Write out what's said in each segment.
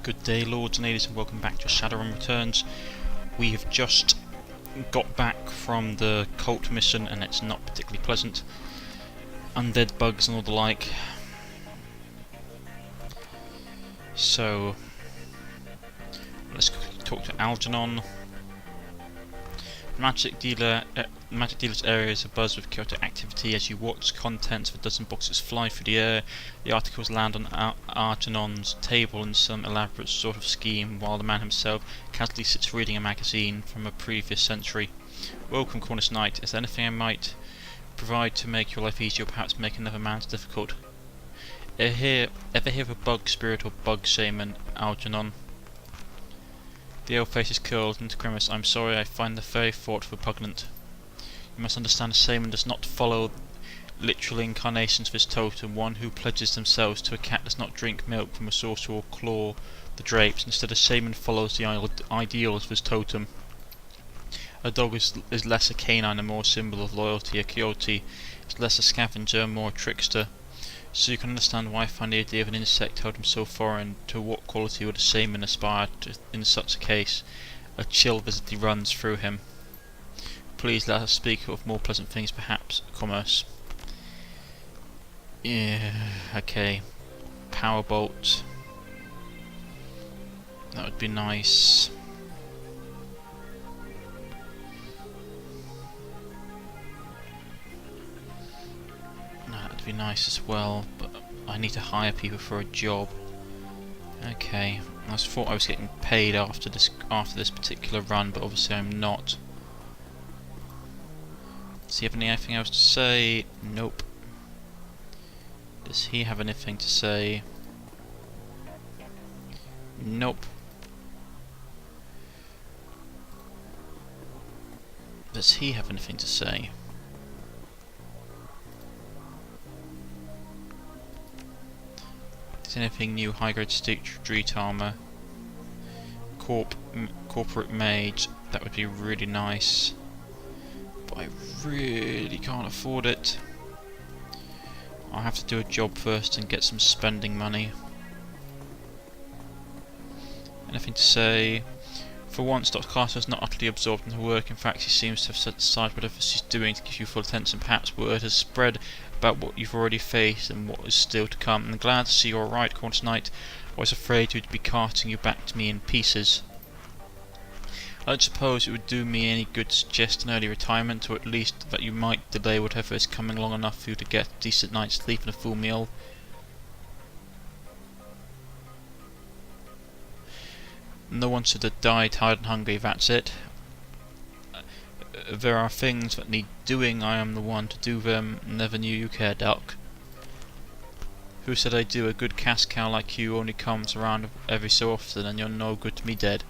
Good day, lords and ladies, and welcome back to Shadowrun Returns. We have just got back from the cult mission, and it's not particularly pleasant. Undead bugs and all the like. So, let's talk to Algernon. Magic dealer's area is abuzz with chaotic activity. As you watch, contents of a dozen boxes fly through the air. The articles land on Algernon's table in some elaborate sort of scheme, while the man himself casually sits reading a magazine from a previous century. Welcome, Cornish-Knight. Is there anything I might provide to make your life easier, or perhaps make another man's difficult? Ever hear of a bug spirit or bug shaman, Algernon? The old face is curled into grimace. I'm sorry, I find the very thought repugnant. You must understand, a shaman does not follow literal incarnations of his totem. One who pledges themselves to a cat does not drink milk from a sorcerer or claw the drapes. Instead, a shaman follows the ideals of his totem. A dog is less a canine and more a symbol of loyalty. A coyote is less a scavenger and more a trickster. So you can understand why I find the idea of an insect totem so foreign. To what quality would a shaman aspire to in such a case? A chill visibly runs through him. Please let us speak of more pleasant things, perhaps commerce. Yeah, okay. Powerbolt. That would be nice. Be nice as well, but I need to hire people for a job. Okay, I thought I was getting paid after this particular run, but obviously I'm not. Does he have anything else to say? Nope. Does he have anything to say? Nope. Does he have anything to say? Anything new? High grade street armor, corporate mage. That would be really nice, but I really can't afford it. I'll have to do a job first and get some spending money. Anything to say? For once, Dr. Carter is not utterly absorbed in her work. In fact, she seems to have set aside whatever she's doing to give you full attention. Perhaps word has spread about what you've already faced and what is still to come. I'm glad to see you're alright, Cornish-Knight. I was afraid you'd be carting you back to me in pieces. I don't suppose it would do me any good to suggest an early retirement, or at least that you might delay whatever is coming long enough for you to get a decent night's sleep and a full meal. No one should have died tired and hungry, that's it. There are things that need doing. I am the one to do them. Never knew you cared, Doc. Who said I do? A good cash cow like you only comes around every so often, and you're no good to me dead.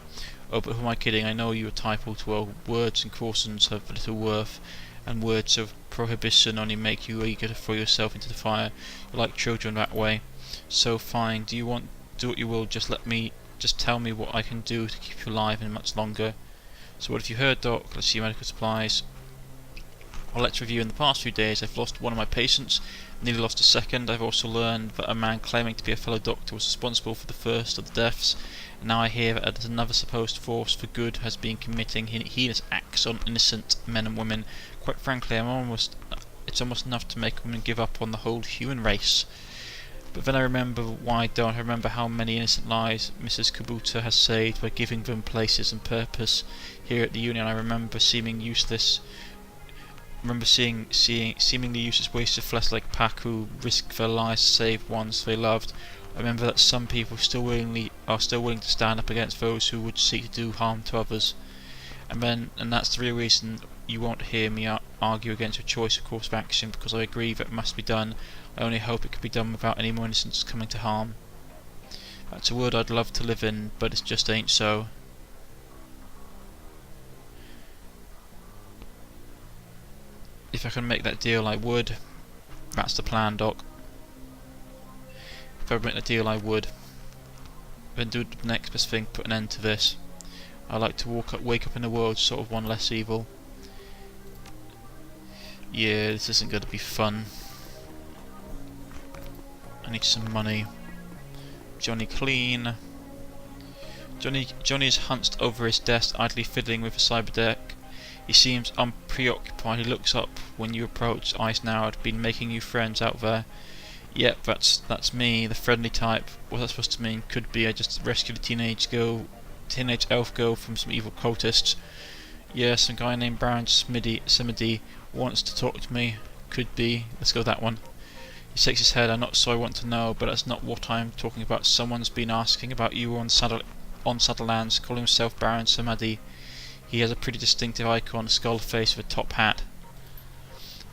Oh, but who am I kidding? I know you are type all too well. Words and cautions have little worth, and words of prohibition only make you eager to throw yourself into the fire. You're like children that way. So fine. Do what you will. Just tell me what I can do to keep you alive and much longer. So what have you heard, Doc? Let's see medical supplies. Well, let's review. In the past few days I've lost one of my patients, nearly lost a second. I've also learned that a man claiming to be a fellow doctor was responsible for the first of the deaths, and now I hear that another supposed force for good has been committing heinous acts on innocent men and women. Quite frankly, it's almost enough to make women give up on the whole human race. But then I remember, why don't I remember how many innocent lives Mrs. Kabuta has saved by giving them places and purpose here at the Union. I remember seeing seemingly useless wastes of flesh like Pac who risk their lives to save ones they loved. I remember that some people are still willing to stand up against those who would seek to do harm to others. And that's the real reason you won't hear me argue against your choice of course of action, because I agree that it must be done. I only hope it can be done without any more innocents coming to harm. That's a world I'd love to live in, but it just ain't so. If I can make that deal, I would. That's the plan, Doc. If I make that deal, I would. Then do the next best thing, put an end to this. I like to wake up in the world sort of one less evil. Yeah, this isn't going to be fun. I need some money. Johnny Clean. Johnny is hunched over his desk, idly fiddling with a cyber deck. He seems unpreoccupied. He looks up when you approach, eyes narrowed. Been making you friends out there? Yep, that's me, the friendly type. What's that supposed to mean? Could be I just rescued a teenage elf girl from some evil cultists. Yeah, some guy named Baron Simedy wants to talk to me. Could be. Let's go with that one. He shakes his head. I'm not sure I want to know, but that's not what I'm talking about. Someone's been asking about you on Saddlelands, calling himself Baron Samadi. He has a pretty distinctive icon, a skull face with a top hat.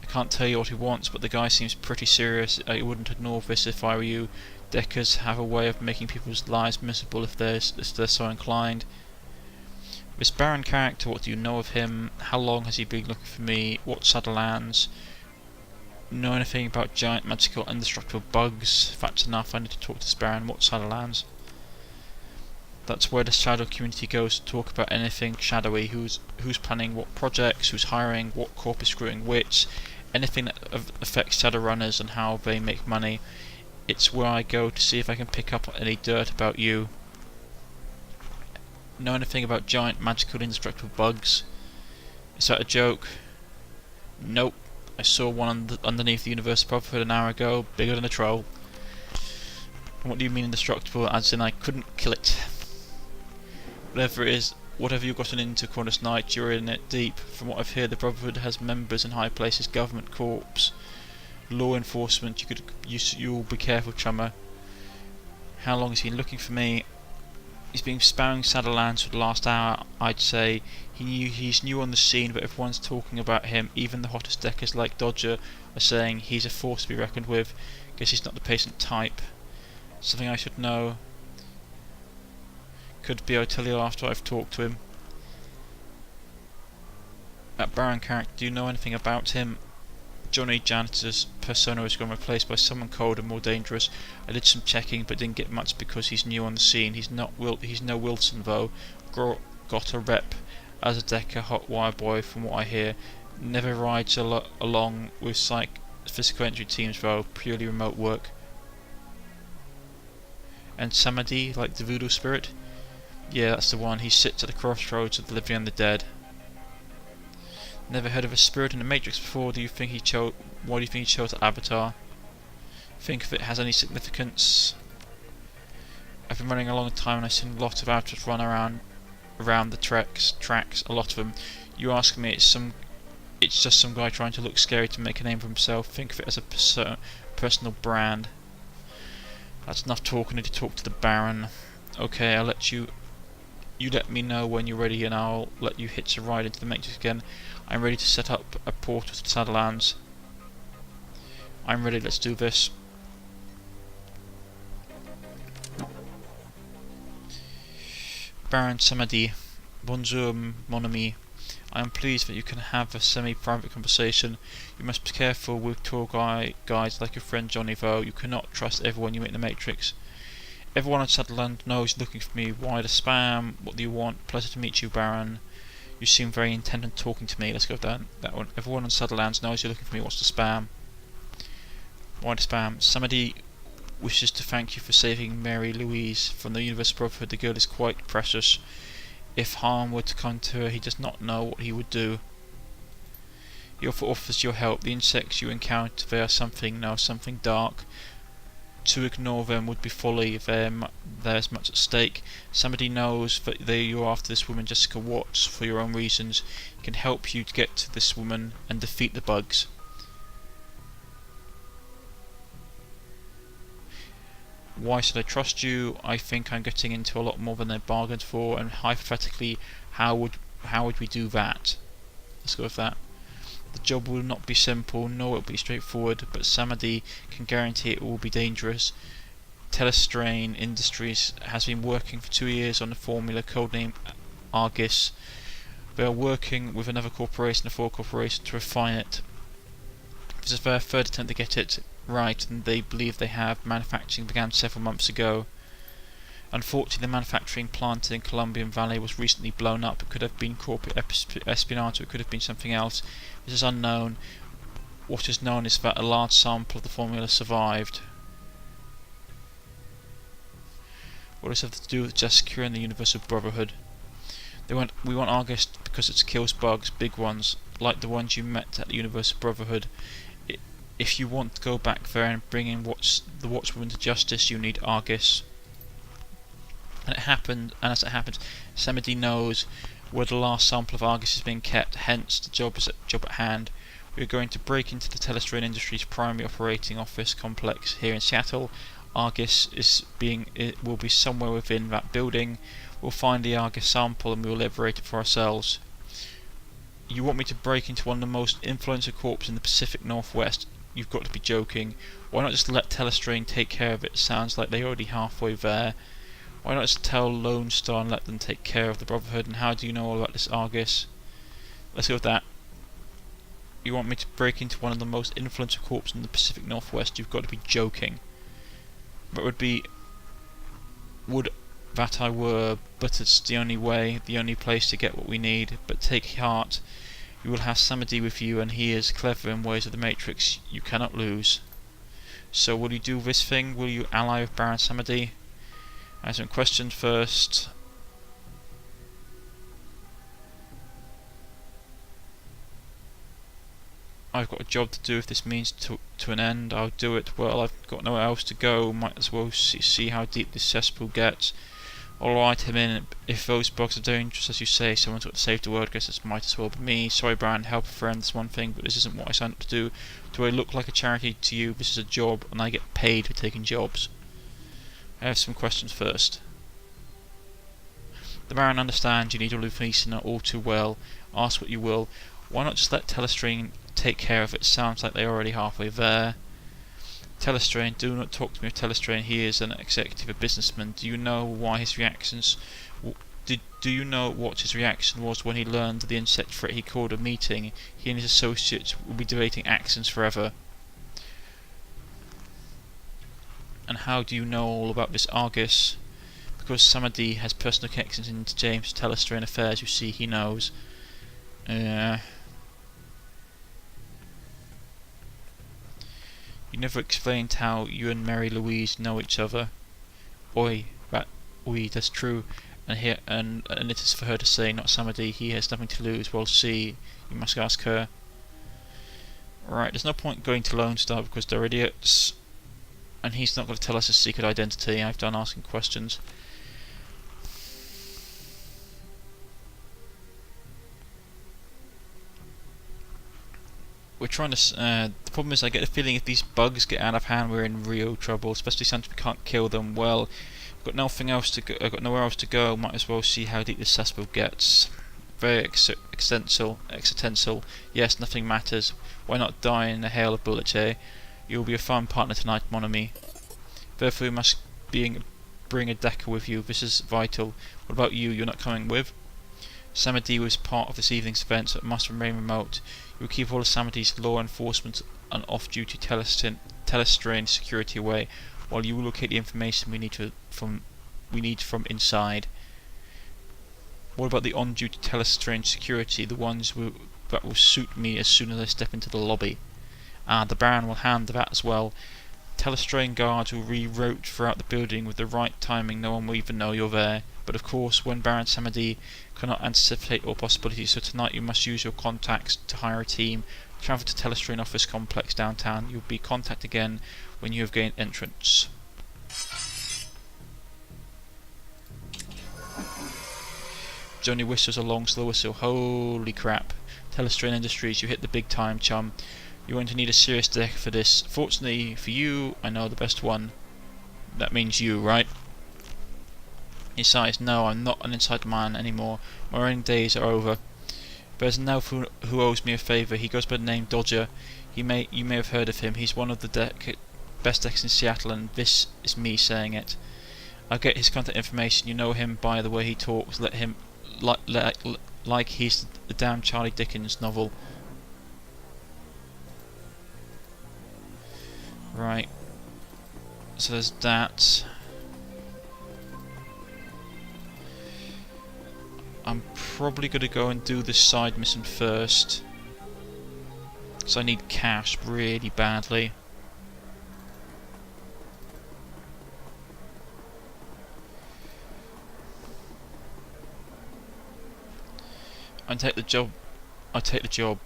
I can't tell you what he wants, but the guy seems pretty serious. I wouldn't ignore this if I were you. Deckers have a way of making people's lives miserable if they're so inclined. This Baron character, what do you know of him? How long has he been looking for me? What Saddlelands? Know anything about giant, magical, indestructible bugs? If that's enough, I need to talk to this Baron. What Saddlelands? That's where the shadow community goes to talk about anything shadowy. Who's planning what projects, who's hiring, what corp is screwing which, anything that affects Shadowrunners and how they make money. It's where I go to see if I can pick up any dirt about you. Know anything about giant, magical, indestructible bugs? Is that a joke? Nope. I saw one underneath the Universal Brotherhood an hour ago, bigger than a troll. And what do you mean indestructible? As in I couldn't kill it. Whatever it is, whatever you've gotten into, Cornish-Knight, you're in it deep. From what I've heard, the Brotherhood has members in high places, government corps, law enforcement. You'll be careful, chummer. How long has he been looking for me? He's been spouting Saddlelands for the last hour, I'd say. He's new on the scene, but everyone's talking about him. Even the hottest deckers like Dodger are saying he's a force to be reckoned with. Guess he's not the patient type. Something I should know. Could be, I'll tell you after I've talked to him. That Baron character, do you know anything about him? Johnny Janitor's persona has been replaced by someone colder and more dangerous. I did some checking but didn't get much because he's new on the scene. He's no Wilson though. Got a rep as a decker, hot wire boy from what I hear. Never rides along with physical entry teams though, purely remote work. And Samadhi, like the voodoo spirit? Yeah, that's the one. He sits at the crossroads of the living and the dead. Never heard of a spirit in the Matrix before. Why do you think he chose that avatar? Think if it has any significance. I've been running a long time and I've seen a lot of avatars run around the tracks, a lot of them. You ask me, it's just some guy trying to look scary to make a name for himself. Think of it as a personal brand. That's enough talk. I need to talk to the Baron. Okay, I'll let you let me know when you're ready and I'll let you hitch a ride into the Matrix again. I'm ready to set up a portal to the Shadowlands. I'm ready, let's do this. Baron Samadi. Bonjour, mon ami. I am pleased that you can have a semi-private conversation. You must be careful with tour guides like your friend Johnny though. You cannot trust everyone you meet in the Matrix. Everyone on Shadowland knows you're looking for me. Why the spam? What do you want? Pleasure to meet you, Baron. You seem very intent on talking to me. Let's go with that one. Everyone on Shadowlands knows you're looking for me. What's the spam? Why the spam? Somebody wishes to thank you for saving Mary Louise from the Universal Brotherhood. The girl is quite precious. If harm were to come to her, he does not know what he would do. He offers your help. The insects you encounter, they are something dark. To ignore them would be folly. There's much at stake. Somebody knows that you're after this woman, Jessica Watts, for your own reasons. He can help you to get to this woman and defeat the bugs. Why should I trust you? I think I'm getting into a lot more than I bargained for, and hypothetically, how would we do that? Let's go with that. The job will not be simple, nor will it be straightforward, but Samadhi can guarantee it will be dangerous. Telestrain Industries has been working for 2 years on the formula codenamed Argus. They are working with another corporation, a Ford corporation, to refine it. This is their third attempt to get it right, and they believe they have. Manufacturing began several months ago. Unfortunately, the manufacturing plant in Columbian Valley was recently blown up. It could have been corporate espionage, or it could have been something else. This is unknown. What is known is that a large sample of the formula survived. What does this have to do with just securing the Universal Brotherhood? We want Argus because it kills bugs, big ones, like the ones you met at the Universal Brotherhood. If you want to go back there and bring in the Watchwoman to justice, you need Argus. And as it happens, Samedi knows where the last sample of Argus is being kept, hence the job at hand. We are going to break into the Telestrain Industries' primary operating office complex here in Seattle. Argus will be somewhere within that building. We'll find the Argus sample and we will liberate it for ourselves. You want me to break into one of the most influential corps in the Pacific Northwest? You've got to be joking. Why not just let Telestrain take care of it? Sounds like they're already halfway there. Why not just tell Lone Star and let them take care of the Brotherhood? And how do you know all about this Argus? Let's go with that. You want me to break into one of the most influential corps in the Pacific Northwest? You've got to be joking. Would that I were, but it's the only way, the only place to get what we need. But take heart, you will have Samedi with you, and he is clever in ways of the Matrix you cannot lose. So will you do this thing? Will you ally with Baron Samedi? I have some questions first. I've got a job to do if this means to an end. I'll do it. Well, I've got nowhere else to go. Might as well see how deep this cesspool gets. Alright, him in. If those bugs are dangerous, as you say, someone's got to save the world. Guess it might as well be me. Sorry, Brian, help a friend. That's one thing, but this isn't what I signed up to do. Do I look like a charity to you? This is a job, and I get paid for taking jobs. I have some questions first. The Baron understands you need Olufisina all too well. Ask what you will. Why not just let Telestrain take care of it? Sounds like they're already halfway there. Telestrain, do not talk to me of Telestrain. He is an executive, a businessman. Do you know why his reactions? Do you know what his reaction was when he learned the insect threat? He called a meeting. He and his associates will be debating actions forever. And how do you know all about this Argus? Because Samedi has personal connections into James' Telestrain affairs. You see, he knows. You never explained how you and Mary Louise know each other. Oi, that's true. And it is for her to say, not Samedi. He has nothing to lose. Well, see, you must ask her. Right, there's no point going to Lone Star because they're idiots. And he's not going to tell us his secret identity. I've done asking questions. We're trying to. The problem is, I get the feeling if these bugs get out of hand, we're in real trouble. Especially since we can't kill them. Well, I've got nothing else to go. I've got nowhere else to go. Might as well see how deep this cesspool gets. Very existential. Yes, nothing matters. Why not die in a hail of bullets, eh? You'll be a fine partner tonight, mon ami. Therefore, you must bring a decker with you. This is vital. What about you? You're not coming with? Samedi was part of this evening's event, so it must remain remote. You will keep all of Samedi's law enforcement and off-duty telestrain security away, while you will locate the information we need from inside. What about the on-duty telestrain security, the ones that will suit me as soon as I step into the lobby? The Baron will handle that as well. Telestrain guards will reroute throughout the building with the right timing. No one will even know you're there. But of course, when Baron Samedi cannot anticipate all possibilities, so tonight you must use your contacts to hire a team. Travel to Telestrain office complex downtown. You'll be contacted again when you have gained entrance. Johnny whistles a long, slow whistle. Holy crap. Telestrain Industries, you hit the big time, chum. You're going to need a serious deck for this. Fortunately for you, I know the best one. That means you, right? He sighs. No, I'm not an inside man anymore. My running days are over. There's an elf who owes me a favour. He goes by the name Dodger. You may have heard of him. He's one of the best decks in Seattle, and this is me saying it. I'll get his contact information. You know him by the way he talks. Let him like he's the damn Charlie Dickens novel. Right. So there's that. I'm probably going to go and do this side mission first, because I need cash really badly. I take the job. I take the job.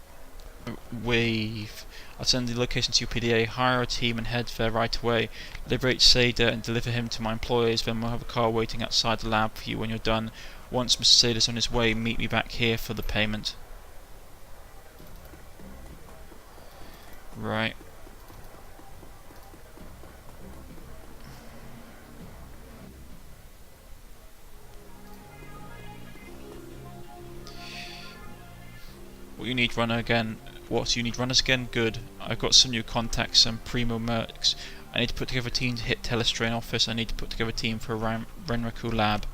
Wave. I'll send the location to your PDA, hire a team and head there right away. Liberate Sada and deliver him to my employers, then we'll have a car waiting outside the lab for you when you're done. Once Mr. Sada's on his way, meet me back here for the payment. Right. What you need, runner again? What, you need runners again? Good. I've got some new contacts, some primo mercs. I need to put together a team to hit Telestrain office. I need to put together a team for a Renraku lab.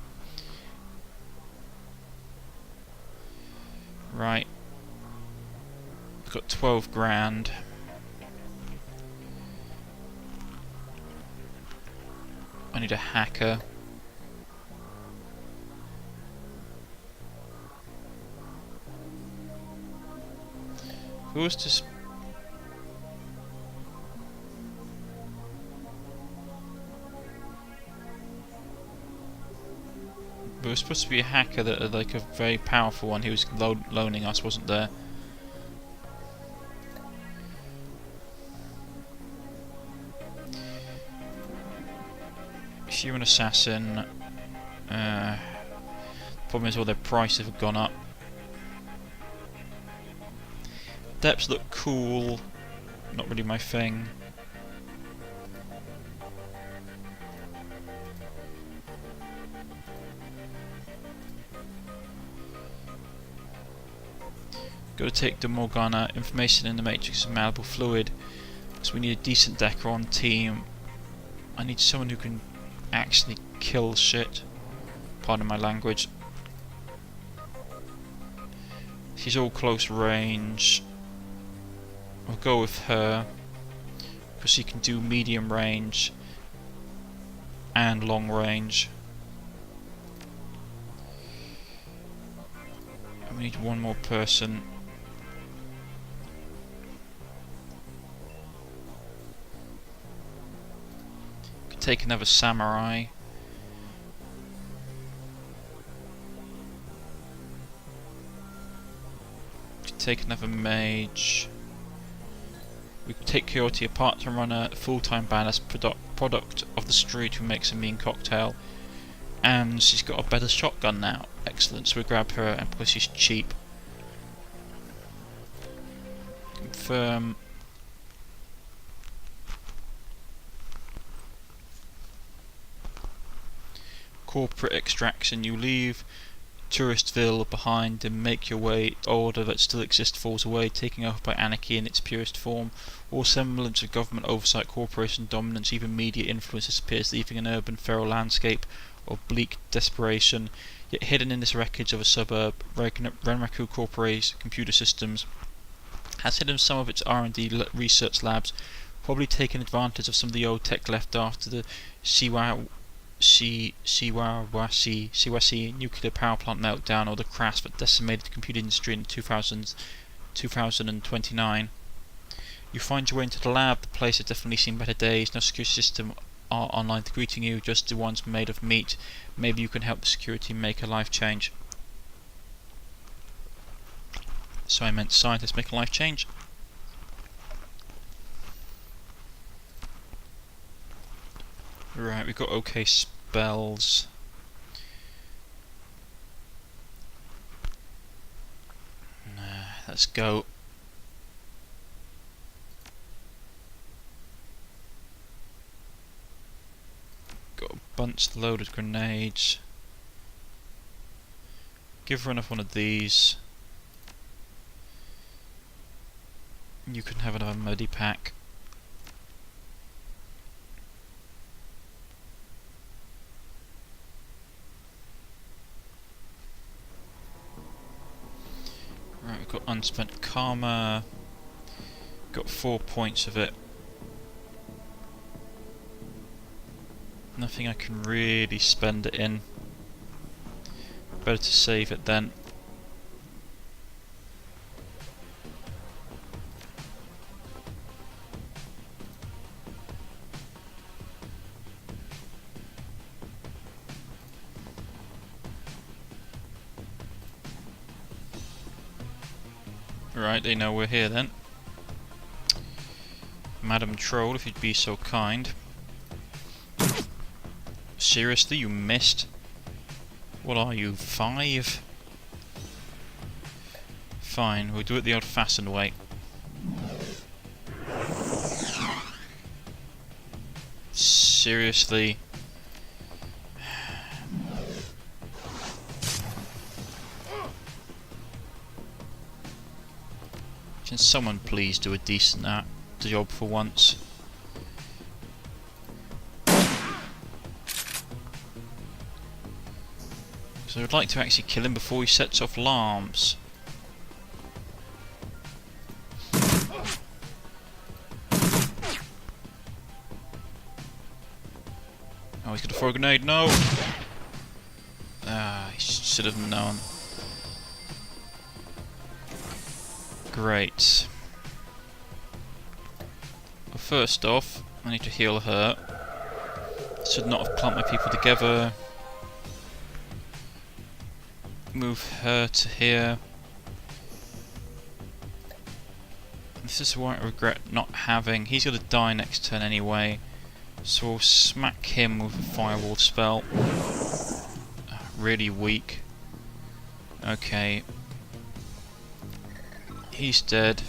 Right. I've got 12 grand. I need a hacker. Who was this? There was supposed to be a hacker that, like a very powerful one, who was loaning us, wasn't there? Human assassin. Problem is all their prices have gone up. Depths look cool, not really my thing. Gotta take the Morgana. Information in the matrix is malleable fluid, so we need a decent decker on team. I need someone who can actually kill shit. Pardon my language. She's all close range. I'll go with her because she can do medium range and long range. And we need one more person. Could take another samurai. Could take another mage. We could take Coyote, a part-time runner, a full-time badass product of the street who makes a mean cocktail. And she's got a better shotgun now. Excellent, so we grab her and because she's cheap. Confirm. Corporate extraction, you leave Touristville behind and make your way. Order that still exists falls away, taking over by anarchy in its purest form. All semblance of government oversight, corporation dominance, even media influence disappears, leaving an urban feral landscape of bleak desperation. Yet hidden in this wreckage of a suburb, Renraku Corporation Computer Systems has hidden some of its R&D research labs, probably taken advantage of some of the old tech left after the Siwasi nuclear power plant meltdown, or the crash that decimated the computer industry in 2029. You find your way into the lab. The place has definitely seen better days. No security system are online greeting you, just the ones made of meat. Maybe you can help the security make a life change. So I meant scientists make a life change. Right, we've got okay spells. Let's go. Got a bunch loaded grenades. Give her enough one of these. You can have another medipack. Right, we've got unspent karma. Got 4 points of it. Nothing I can really spend it in. Better to save it then. Right, they know we're here then. Madam Troll, if you'd be so kind. Seriously, you missed? What are you, 5? Fine, we'll do it the old-fashioned way. Seriously? Can someone please do a decent job for once? So I would like to actually kill him before he sets off alarms. Oh, he's got a throw a grenade, no! Ah, he should have known. Great. Well, first off, I need to heal her. Should not have clumped my people together. Move her to here. This is what I regret not having. He's going to die next turn anyway. So we'll smack him with a firewall spell. Really weak. Okay. He's dead.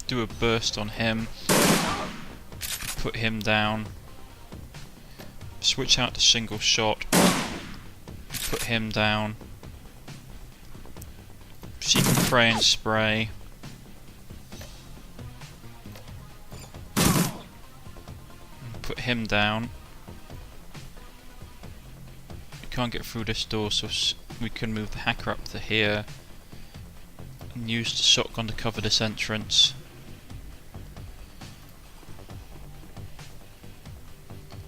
Do a burst on him. Put him down. Switch out to single shot. Put him down. She can pray and spray. Put him down. We can't get through this door, so we can move the hacker up to here and use the shotgun to cover this entrance.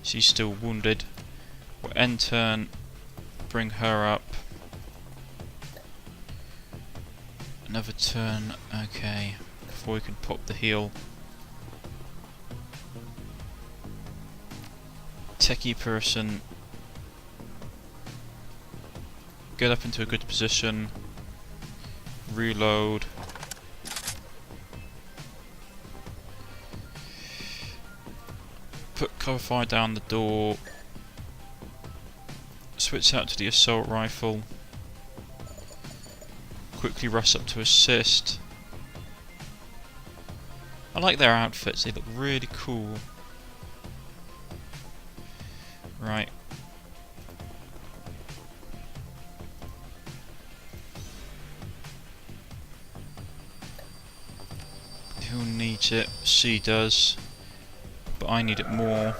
She's still wounded. We'll end turn, bring her up. Another turn, okay, before we can pop the heal. Techie person, get up into a good position, reload. Put cover fire down the door, switch out to the assault rifle. Quickly rush up to assist. I like their outfits, they look really cool. Right. Who needs it? She does. But I need it more.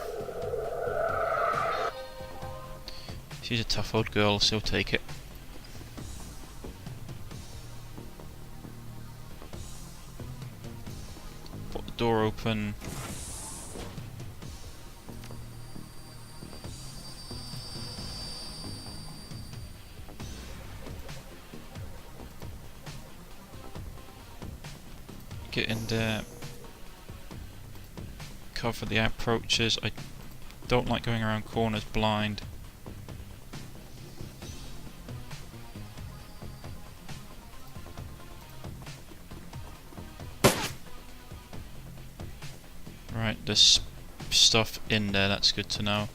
She's a tough old girl, so I'll take it. Door open. Get in there. Cover the approaches. I don't like going around corners blind. Right, there's stuff in there, that's good to know.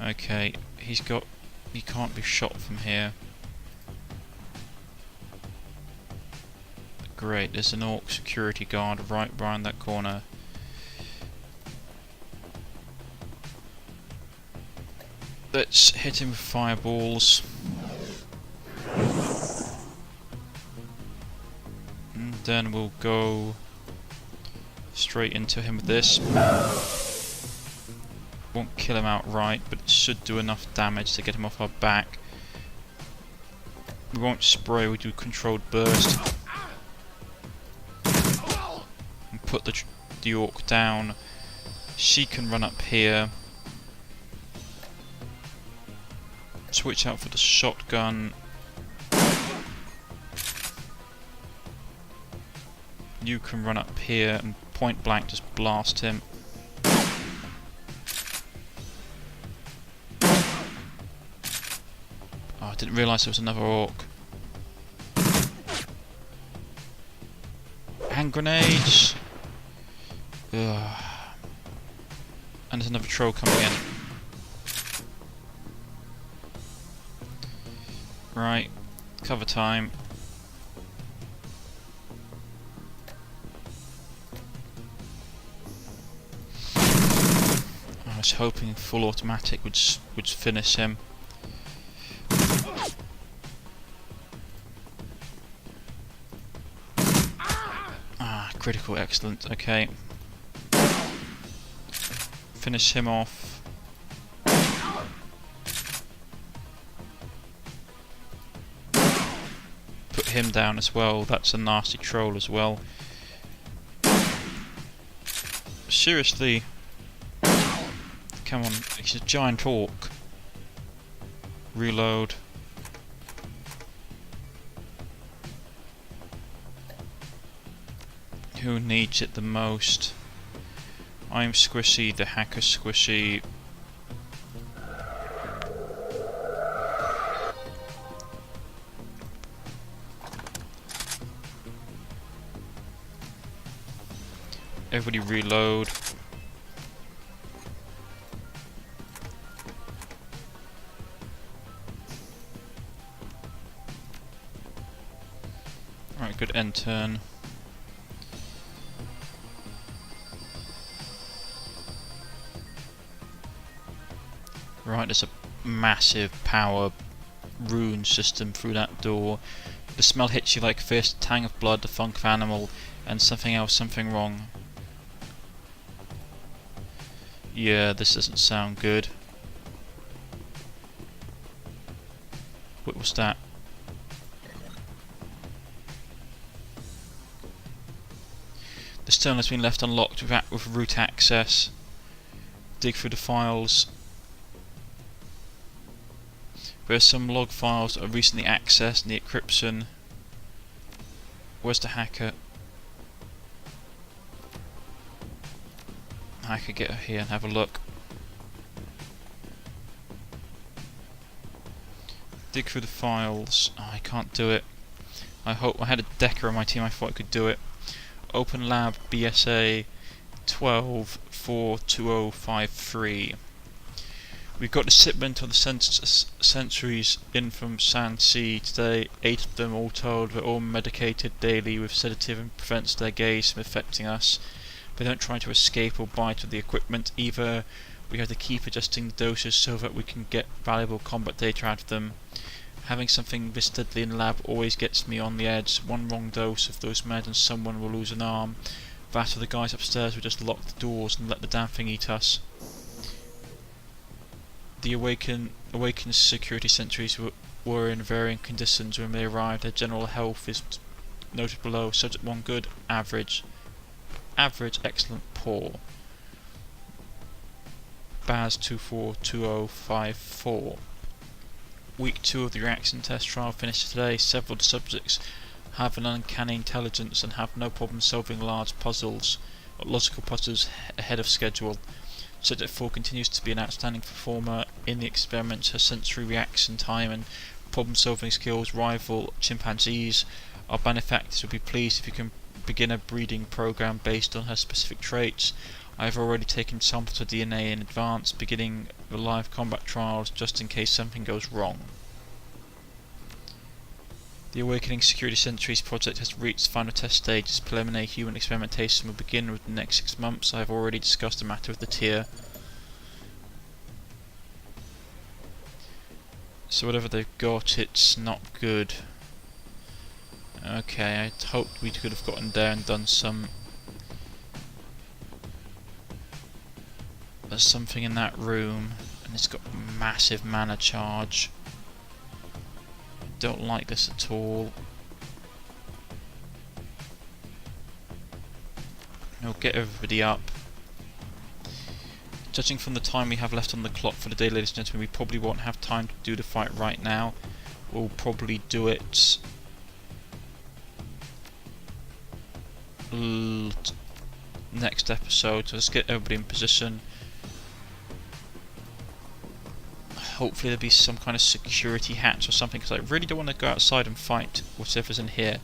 Okay, he can't be shot from here. Great, there's an orc security guard right behind that corner. Let's hit him with fireballs. And then we'll go straight into him with this. Won't kill him outright, but it should do enough damage to get him off our back. We won't spray, we do controlled burst. And put the orc down. She can run up here. Switch out for the shotgun. You can run up here and point blank just blast him. didn't realise there was another orc. Hand grenades! Ugh. And there's another troll coming in. Right, cover time. I was hoping full automatic would finish him. Ah, critical, excellent. Okay, finish him off. Put him down as well. That's a nasty troll as well. Seriously. Come on, he's a giant orc. Reload. Who needs it the most? I'm squishy, the hacker's squishy. Everybody reload. Right, good end turn. Right, there's a massive power rune system through that door. The smell hits you like first tang of blood, the funk of animal, and something else, something wrong. Yeah, this doesn't sound good. What was that? The stone has been left unlocked with root access. Dig through the files. There are some log files that are recently accessed in the encryption. Where's the hacker? Hacker, get here and have a look. Dig through the files. Oh, I can't do it. I had a Decker on my team, I thought I could do it. Open Lab BSA 12-42053. We've got the shipment of the sentries in from San C today. 8 of them all told. They're all medicated daily with sedative and prevents their gaze from affecting us. They don't try to escape or bite with the equipment either. We have to keep adjusting the doses so that we can get valuable combat data out of them. Having something this deadly in the lab always gets me on the edge. One wrong dose of those meds and someone will lose an arm. That or the guys upstairs will just lock the doors and let the damn thing eat us. The awakened security sentries were in varying conditions when they arrived. Their general health is noted below. Subject 1 good, average, excellent, poor. Baz 242054. Week 2 of the reaction test trial finished today. Several of the subjects have an uncanny intelligence and have no problem solving large puzzles, or logical puzzles ahead of schedule. Subject 4 continues to be an outstanding performer in the experiments. Her sensory reaction time and problem solving skills rival chimpanzees. Our benefactors will be pleased if you can begin a breeding program based on her specific traits. I have already taken samples of DNA in advance, beginning the live combat trials just in case something goes wrong. The Awakening Security Sentries project has reached final test stages. Preliminary human experimentation will begin within the next 6 months. I have already discussed the matter with the tier. So whatever they've got, it's not good. Okay, I hoped we could have gotten there and done some... There's something in that room, and it's got massive mana charge. Don't like this at all. No, get everybody up. Judging from the time we have left on the clock for the day, ladies and gentlemen, we probably won't have time to do the fight right now. We'll probably do it next episode. So let's get everybody in position. hopefully there'll be some kind of security hatch or something, because I really don't want to go outside and fight whatever's in here.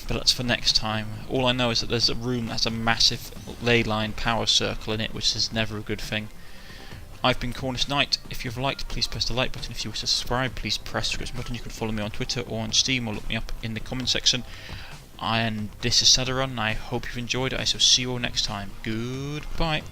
But that's for next time. All I know is that there's a room that has a massive ley line power circle in it, which is never a good thing. I've been Cornish-Knight. If you've liked, please press the like button. If you wish to subscribe, please press the subscription button. You can follow me on Twitter or on Steam, or look me up in the comment section. And this is Shadowrun. I hope you've enjoyed it. I shall see you all next time. Goodbye.